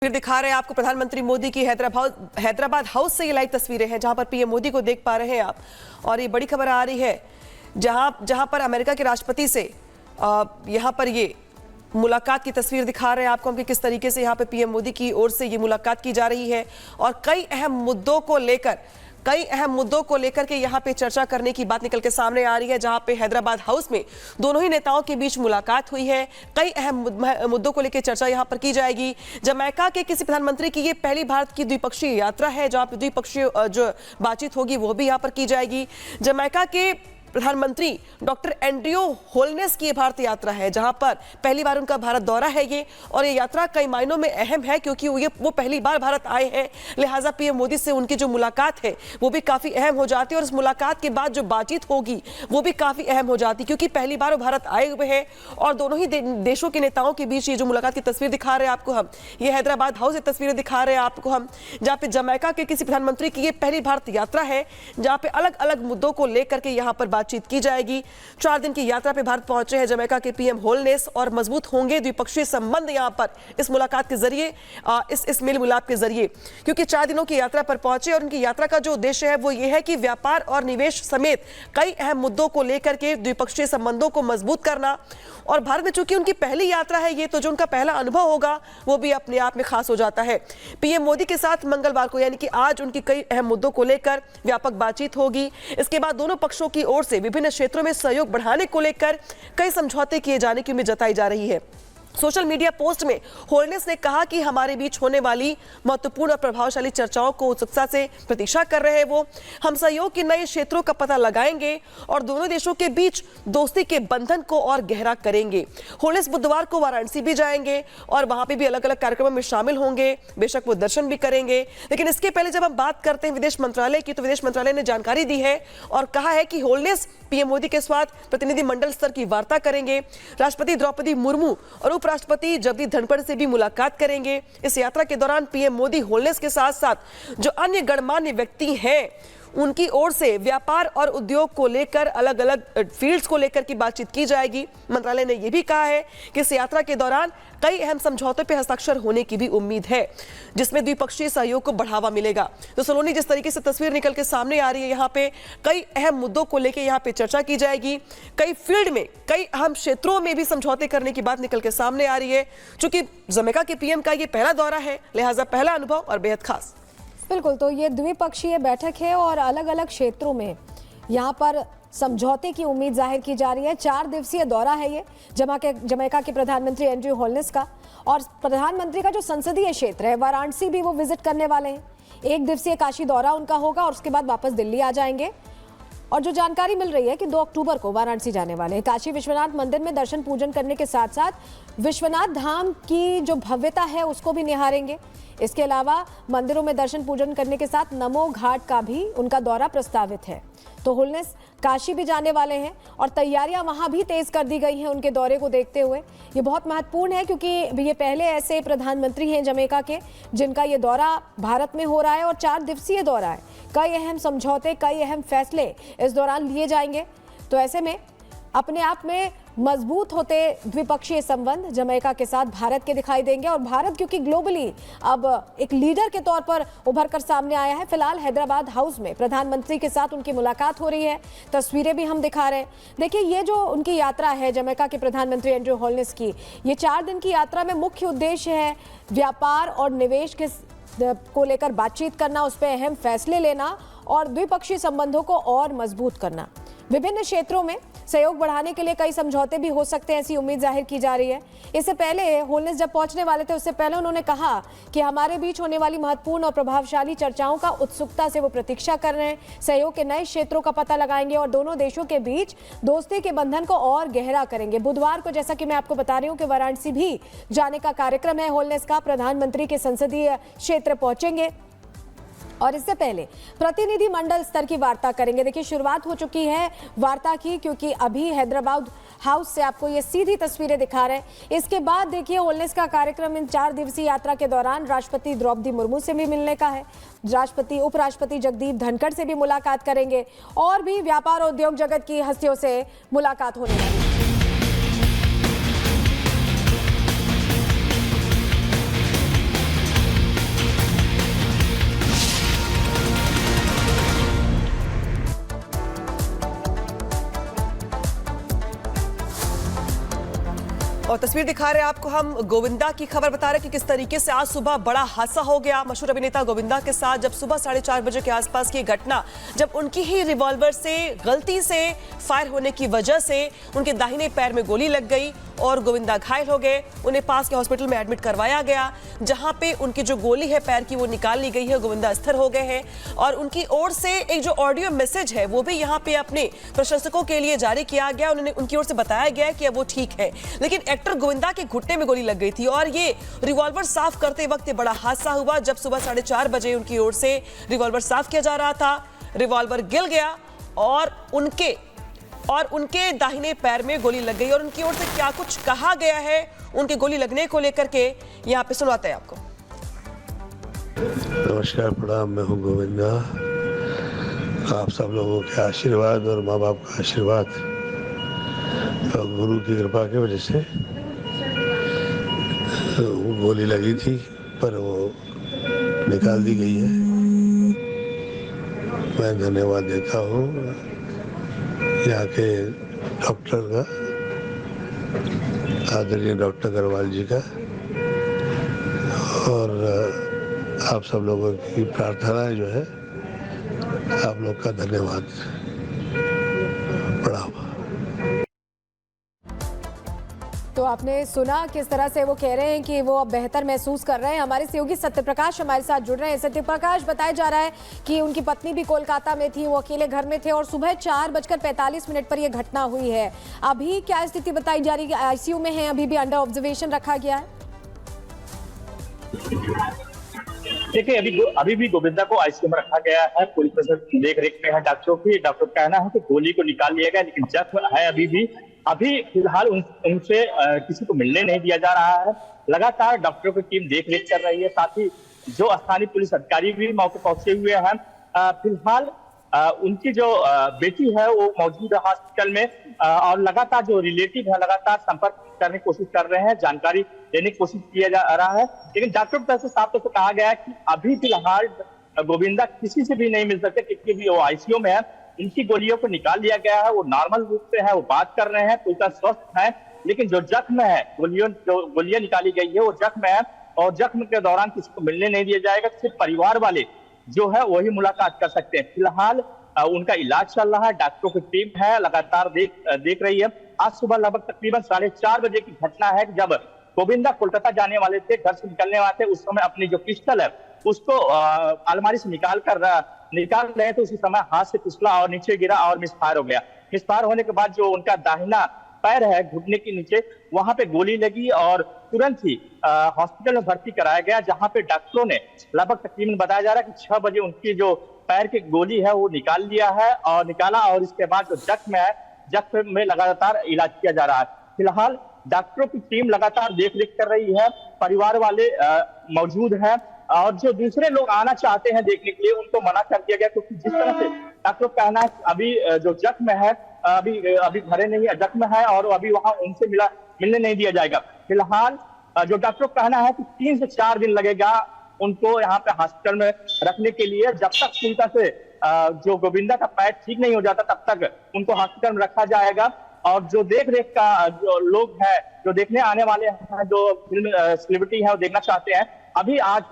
फिर दिखा रहे हैं आपको प्रधानमंत्री मोदी की हैदराबाद हाउस से ये लाइव तस्वीरें हैं जहां पर पीएम मोदी को देख पा रहे हैं आप। और ये बड़ी खबर आ रही है जहां पर अमेरिका के राष्ट्रपति से यहां पर ये मुलाकात की तस्वीर दिखा रहे हैं आपको हम कि किस तरीके से यहां पे पीएम मोदी की ओर से ये मुलाकात की जा रही है और कई अहम मुद्दों को लेकर के यहां पे चर्चा करने की बात निकल के सामने आ रही है। जहां पे हैदराबाद हाउस में दोनों ही नेताओं के बीच मुलाकात हुई है। कई अहम मुद्दों को लेकर चर्चा यहां पर की जाएगी। जमैका के किसी प्रधानमंत्री की ये पहली भारत की द्विपक्षीय यात्रा है जहां पे द्विपक्षीय जो बातचीत होगी वो भी यहां पर की जाएगी। जमैका के प्रधानमंत्री डॉक्टर एंड्रयू होलनेस की भारत यात्रा है जहां पर पहली बार उनका भारत दौरा है ये। और ये यात्रा कई मायनों में अहम है क्योंकि वो पहली बार भारत आए हैं, लिहाजा पीएम मोदी से उनकी जो मुलाकात है वो भी काफी अहम हो जाती है। और इस मुलाकात के बाद जो बातचीत होगी वो भी काफी अहम हो जाती है क्योंकि पहली बार वो भारत आए हुए हैं और दोनों ही देशों के नेताओं के बीच ये जो मुलाकात की तस्वीर दिखा रहे हैं आपको हम, ये हैदराबाद हाउस से तस्वीरें दिखा रहे हैं आपको हम, जहाँ पे जमैका के किसी प्रधानमंत्री की ये पहली भारत यात्रा है जहाँ पे अलग अलग मुद्दों को लेकर के यहाँ पर बातचीत की जाएगी। 4 दिन की यात्रा पे भारत पहुंचे हैं जमैका के पीएम होलनेस और मजबूत होंगे द्विपक्षीय संबंध यहां पर इस मुलाकात के जरिए, इस मेल मिलाप के जरिए, क्योंकि 4 दिनों की यात्रा पर पहुंचे और उनकी यात्रा का जो उद्देश्य है वो ये है कि व्यापार और निवेश समेत कई अहम मुद्दों को लेकर के द्विपक्षीय संबंधों को मजबूत करना। और भारत में चूंकि उनकी पहली यात्रा है ये, तो जो उनका पहला अनुभव होगा वो भी अपने आप में खास हो जाता है। पीएम मोदी के साथ मंगलवार को यानी कि आज उनकी कई अहम मुद्दों को लेकर व्यापक बातचीत होगी। इसके बाद दोनों पक्षों की ओर से विभिन्न क्षेत्रों में सहयोग बढ़ाने को लेकर कई समझौते किए जाने की उम्मीद जताई जा रही है। सोशल मीडिया पोस्ट में होलनेस ने कहा कि हमारे बीच होने वाली महत्वपूर्ण और प्रभावशाली चर्चाओं को उत्सुकता से प्रतीक्षा कर रहे हैं। वो हम सहयोग के नए क्षेत्रों का पता लगाएंगे और दोनों देशों के बीच दोस्ती के बंधन को और गहरा करेंगे। होलनेस बुधवार को वाराणसी भी जाएंगे और वहां पे भी अलग अलग कार्यक्रमों में शामिल होंगे। बेशक वो दर्शन भी करेंगे, लेकिन इसके पहले जब हम बात करते हैं विदेश मंत्रालय की, तो विदेश मंत्रालय ने जानकारी दी है और कहा है कि होलनेस पीएम मोदी के साथ प्रतिनिधिमंडल स्तर की वार्ता करेंगे। राष्ट्रपति द्रौपदी मुर्मू और उपराष्ट्रपति जगदीप धनखड़ से भी मुलाकात करेंगे। इस यात्रा के दौरान पीएम मोदी होलनेस के साथ साथ जो अन्य गणमान्य व्यक्ति हैं उनकी ओर से व्यापार और उद्योग को लेकर अलग अलग फील्ड्स को लेकर की बातचीत की जाएगी। मंत्रालय ने यह भी कहा है कि इस यात्रा के दौरान कई अहम समझौतों पर हस्ताक्षर होने की भी उम्मीद है जिसमें द्विपक्षीय सहयोग को बढ़ावा मिलेगा। तो सलोनी, जिस तरीके से तस्वीर निकल के सामने आ रही है, यहाँ पे कई अहम मुद्दों को लेकर यहाँ पे चर्चा की जाएगी। कई फील्ड में, कई अहम क्षेत्रों में भी समझौते करने की बात निकल के सामने आ रही है। चूंकि जमैका के पीएम का ये पहला दौरा है, लिहाजा पहला अनुभव और बेहद खास। बिल्कुल, तो ये द्विपक्षीय बैठक है और अलग अलग क्षेत्रों में यहाँ पर समझौते की उम्मीद जाहिर की जा रही है। 4 दिवसीय दौरा है ये जमैका के प्रधानमंत्री एंड्रयू होलनेस का। और प्रधानमंत्री का जो संसदीय क्षेत्र है वाराणसी भी वो विजिट करने वाले हैं। 1 दिवसीय काशी दौरा उनका होगा और उसके बाद वापस दिल्ली आ जाएंगे। और जो जानकारी मिल रही है कि 2 अक्टूबर को वाराणसी जाने वाले हैं। काशी विश्वनाथ मंदिर में दर्शन पूजन करने के साथ साथ विश्वनाथ धाम की जो भव्यता है उसको भी निहारेंगे। इसके अलावा मंदिरों में दर्शन पूजन करने के साथ नमो घाट का भी उनका दौरा प्रस्तावित है। तो होलनेस काशी भी जाने वाले हैं और तैयारियां वहां भी तेज कर दी गई हैं उनके दौरे को देखते हुए। ये बहुत महत्वपूर्ण है क्योंकि ये पहले ऐसे प्रधानमंत्री हैं जमैका के जिनका ये दौरा भारत में हो रहा है और 4 दिवसीय दौरा है। कई अहम समझौते, कई अहम फैसले इस दौरान लिए जाएंगे। तो ऐसे में अपने आप में मजबूत होते द्विपक्षीय संबंध जमैका के साथ भारत के दिखाई देंगे। और भारत क्योंकि ग्लोबली अब एक लीडर के तौर पर उभर कर सामने आया है। फिलहाल हैदराबाद हाउस में प्रधानमंत्री के साथ उनकी मुलाकात हो रही है, तस्वीरें भी हम दिखा रहे हैं। देखिए, ये जो उनकी यात्रा है जमैका के प्रधानमंत्री एंड्रयू होलनेस की, ये 4 दिन की यात्रा में मुख्य उद्देश्य है व्यापार और निवेश को लेकर बातचीत करना, उस पर अहम फैसले लेना और द्विपक्षीय संबंधों को और मजबूत करना। विभिन्न क्षेत्रों में सहयोग बढ़ाने के लिए कई समझौते भी हो सकते हैं, ऐसी उम्मीद जाहिर की जा रही है। इससे पहले होलनेस जब पहुंचने वाले थे उससे पहले उन्होंने कहा कि हमारे बीच होने वाली महत्वपूर्ण और प्रभावशाली चर्चाओं का उत्सुकता से वो प्रतीक्षा कर रहे हैं। सहयोग के नए क्षेत्रों का पता लगाएंगे और दोनों देशों के बीच दोस्ती के बंधन को और गहरा करेंगे। बुधवार को, जैसा कि मैं आपको बता रही हूँ, कि वाराणसी भी जाने का कार्यक्रम है होलनेस का। प्रधानमंत्री के संसदीय क्षेत्र पहुंचेंगे और इससे पहले प्रतिनिधि मंडल स्तर की वार्ता करेंगे। देखिए, शुरुआत हो चुकी है वार्ता की क्योंकि अभी हैदराबाद हाउस से आपको ये सीधी तस्वीरें दिखा रहे हैं। इसके बाद देखिए होलनेस का कार्यक्रम इन 4 दिवसीय यात्रा के दौरान राष्ट्रपति द्रौपदी मुर्मू से भी मिलने का है। उपराष्ट्रपति जगदीप धनखड़ से भी मुलाकात करेंगे और भी व्यापार और उद्योग जगत की हस्तियों से मुलाकात होने वाली है। तस्वीर दिखा रहे हैं आपको हम गोविंदा की खबर बता रहे हैं कि किस तरीके से आज सुबह बड़ा हादसा हो गया मशहूर अभिनेता गोविंदा के साथ। जब सुबह 4:30 बजे के आसपास की घटना, जब उनकी ही रिवॉल्वर से गलती से फायर होने की वजह से उनके दाहिने पैर में गोली लग गई और गोविंदा घायल हो गए। उन्हें पास के हॉस्पिटल में एडमिट करवाया गया, जहां पे उनकी जो गोली है पैर की वो निकाल ली गई है। गोविंदा स्थिर हो गए हैं और उनकी ओर से एक जो ऑडियो मैसेज है वो भी यहाँ पे अपने प्रशंसकों के लिए जारी किया गया। उन्होंने उनकी ओर से बताया गया कि अब वो ठीक है, लेकिन एक्टर गोविंदा के घुटने में गोली लग गई थी और ये रिवॉल्वर साफ करते वक्त ये बड़ा हादसा हुआ। जब सुबह 4:30 बजे उनकी ओर से रिवॉल्वर साफ किया जा रहा था, रिवॉल्वर गिर गया और उनके दाहिने पैर में गोली लग गई। और उनकी ओर से क्या कुछ कहा गया है उनके गोली लगने को लेकर के, यहाँ पे सुनाते हैं आपको। नमस्कार, प्रणाम। मैं हूँ गोविंदा। आप सब लोगों के आशीर्वाद और माँ बाप का आशीर्वाद और गुरु की कृपा की वजह से वो गोली लगी थी, पर वो निकाल दी गई है। मैं धन्यवाद देता हूँ यहाँ के डॉक्टर का, आदरणीय डॉक्टर अग्रवाल जी का, और आप सब लोगों की प्रार्थनाएं जो है, आप लोग का धन्यवाद। प्रणाम। तो आपने सुना किस तरह से वो कह रहे हैं कि वो अब बेहतर महसूस कर रहे हैं। हमारे सहयोगी सत्यप्रकाश हमारे साथ जुड़ रहे हैं। सत्यप्रकाश, बताया जा रहा है कि उनकी पत्नी भी कोलकाता में थी, वो अकेले घर में थे और सुबह 4:45 पर यह घटना हुई है। अभी क्या स्थिति बताई जा रही है? आईसीयू में है, अभी भी अंडर ऑब्जर्वेशन रखा गया है? देखिए, अभी भी गोविंदा को आईसीयू में रखा गया है। पूरी तरह से देख रेख में है डॉक्टरों की। डॉक्टर का कहना है कि गोली को निकाल लिया गया, लेकिन जख्म है अभी फिलहाल उनसे किसी को मिलने नहीं दिया जा रहा है। लगातार डॉक्टरों की टीम देख रेख कर रही है, साथ ही जो स्थानीय पुलिस अधिकारी भी मौके पहुंचे हुए हैं। फिलहाल उनकी जो बेटी है वो मौजूद है हॉस्पिटल में, और लगातार जो रिलेटिव है लगातार संपर्क करने की कोशिश कर रहे हैं, जानकारी देने की कोशिश किया जा रहा है। लेकिन डॉक्टर की तरफ से साफ तौर पर कहा गया है कि अभी फिलहाल गोविंदा किसी से भी नहीं मिल सकते, क्योंकि भी वो आईसीयू में है। इनकी गोलियों को निकाल लिया गया है, वो नॉर्मल रूप से है, वो बात कर रहे हैं, पूरी तरह स्वस्थ है। लेकिन जो जख्म है, गोलियां निकाली गई है वो जख्म है, और जख्म के दौरान किसी को मिलने नहीं दिया जाएगा। सिर्फ परिवार वाले जो है वही मुलाकात कर सकते हैं। फिलहाल उनका इलाज चल रहा है, डॉक्टरों की टीम है लगातार देख रही है। आज सुबह लगभग तकरीबन 4:30 बजे की घटना है, जब गोविंदा कोलकाता जाने वाले थे, घर से निकलने वाले थे। उस समय अपनी जो पिस्टल है उसको अलमारी से निकाल रहे थे। उसी समय हाथ से फिसला और नीचे गिरा और मिसफायर हो गया। मिसफायर होने के बाद जो उनका दाहिना पैर है घुटने के नीचे, वहां पे गोली लगी और तुरंत ही हॉस्पिटल में भर्ती कराया गया, जहां पे डॉक्टरों ने लगभग तकरीबन बताया जा रहा है कि 6 बजे उनकी जो पैर की गोली है वो निकाला और इसके बाद जो जख्म है, जख्म में लगातार इलाज किया जा रहा है। फिलहाल डॉक्टरों की टीम लगातार देख रेख कर रही है, परिवार वाले मौजूद हैं, और जो दूसरे लोग आना चाहते हैं देखने के लिए उनको मना कर दिया गया, क्योंकि जिस तरह से डॉक्टर का कहना है अभी जो जख्म है अभी भरे नहीं है, जख्म है और अभी वहां उनसे मिलने नहीं दिया जाएगा। फिलहाल जो डॉक्टर का कहना है कि 3 से 4 दिन लगेगा उनको यहाँ पे हॉस्पिटल में रखने के लिए। जब तक पूरी तरह से जो गोविंदा का पैर ठीक नहीं हो जाता तब तक उनको हॉस्पिटल में रखा जाएगा। और जो देख रेख का जो लोग हैं, जो देखने आने वाले हैं, जो फिल्म सेलिब्रिटी है वो देखना चाहते हैं, अभी आज